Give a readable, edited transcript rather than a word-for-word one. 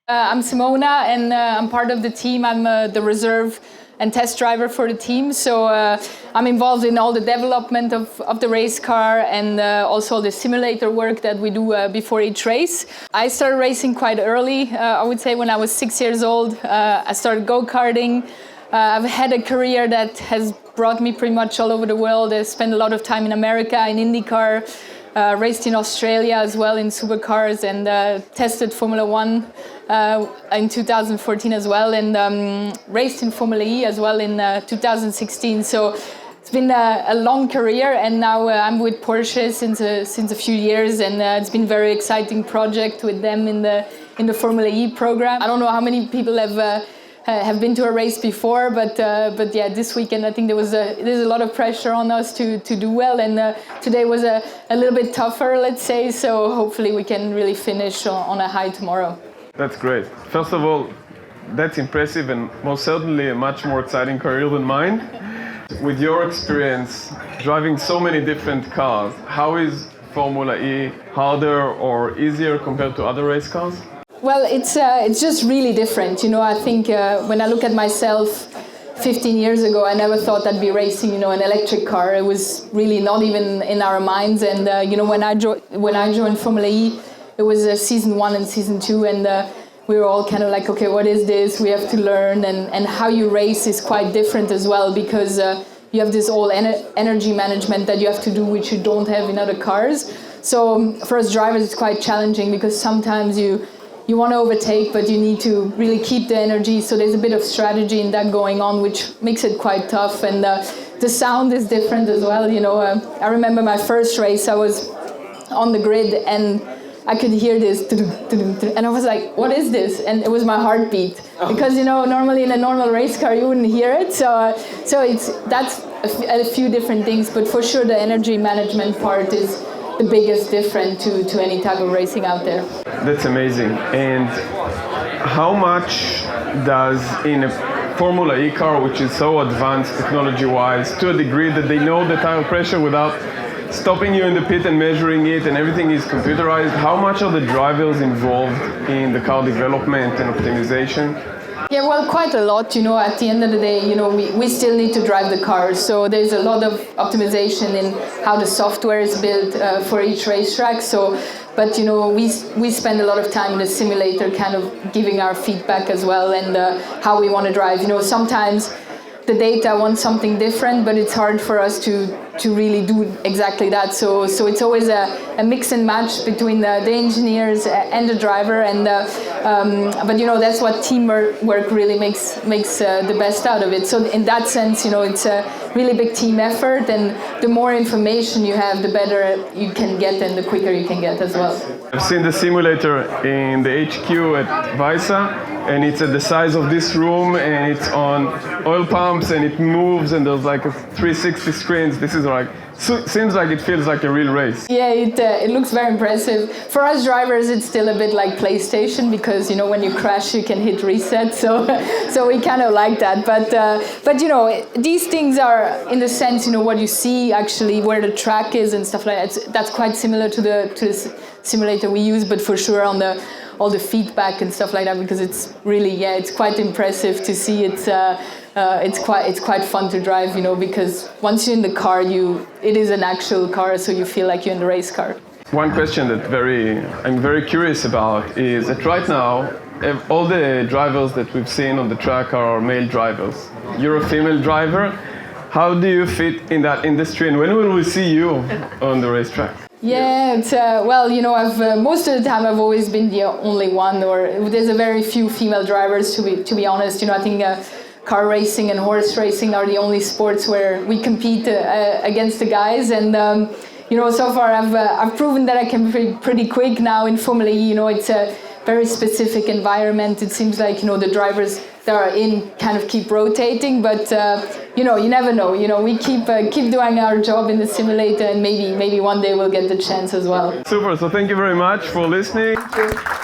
I'm Simona, and I'm part of the team. I'm the reserve and test driver for the team. So I'm involved in all the development of the race car and also the simulator work that we do before each race. I started racing quite early. I would say when I was 6 years old, I started go-karting. I've had a career that has brought me pretty much all over the world. I spent a lot of time in America, in IndyCar, raced in Australia as well in supercars, and tested Formula One in 2014 as well, and raced in Formula E as well in 2016. So it's been a long career, and now I'm with Porsche since a few years, and it's been a very exciting project with them in the Formula E program. I don't know how many people have been to a race before, but yeah, this weekend I think there's a lot of pressure on us to do well, and today was a little bit tougher, let's say, so hopefully we can really finish on a high tomorrow. That's great. First of all, that's impressive and most certainly a much more exciting career than mine. With your experience driving so many different cars, how is Formula E harder or easier compared to other race cars? Well, it's just really different. I think when I look at myself 15 years ago, I never thought I'd be racing, an electric car. It was really not even in our minds. And, when I joined Formula E, it was season 1 and season 2, and we were all kind of like, okay, what is this? We have to learn, and how you race is quite different as well, because you have this whole energy management that you have to do, which you don't have in other cars. So for us drivers, it's quite challenging, because sometimes you want to overtake, but you need to really keep the energy. So there's a bit of strategy in that going on, which makes it quite tough. And the sound is different as well. I remember my first race, I was on the grid and I could hear this, and I was like, what is this? And it was my heartbeat. Because, normally in a normal race car, you wouldn't hear it. So that's a few different things, but for sure the energy management part is the biggest difference to any type of racing out there. That's amazing. And how much does in a Formula E car, which is so advanced technology-wise, to a degree that they know the tire pressure without stopping you in the pit and measuring it, and everything is computerized, how much are the drivers involved in the car development and optimization? Yeah, well, quite a lot. At the end of the day, we still need to drive the cars. So there's a lot of optimization in how the software is built for each racetrack. But we spend a lot of time in the simulator, kind of giving our feedback as well, and how we want to drive. Sometimes the data wants something different, but it's hard for us to really do exactly that. So it's always a mix and match between the engineers and the driver, and but that's what teamwork really makes the best out of it. So in that sense, it's a really big team effort, and the more information you have, the better you can get and the quicker you can get as well. I've seen the simulator in the HQ at Visa, and it's at the size of this room, and it's on oil pumps, and it moves, and there's like a 360 screens. This is like, seems like it feels like a real race. Yeah, it looks very impressive. For us drivers, it's still a bit like PlayStation, because when you crash, you can hit reset. So we kind of like that. But these things are, in the sense, what you see actually where the track is and stuff like that. That's quite similar to the simulator we use, but for sure on all the feedback and stuff like that, because it's really, it's quite impressive to see. It's quite fun to drive, because once you're in the car, it is an actual car, so you feel like you're in the race car. One question that I'm very curious about is that right now, all the drivers that we've seen on the track are male drivers. You're a female driver. How do you fit in that industry, and when will we see you on the racetrack? Yeah, it's, well, I've most of the time I've always been the only one, or there's a very few female drivers, to be honest. I think car racing and horse racing are the only sports where we compete against the guys, and so far I've proven that I can be pretty quick now in Formula E. It's a very specific environment. It seems like the drivers that are in kind of keep rotating, but you never know. We keep doing our job in the simulator, and maybe one day we'll get the chance as well. Super. So thank you very much for listening. Thank you.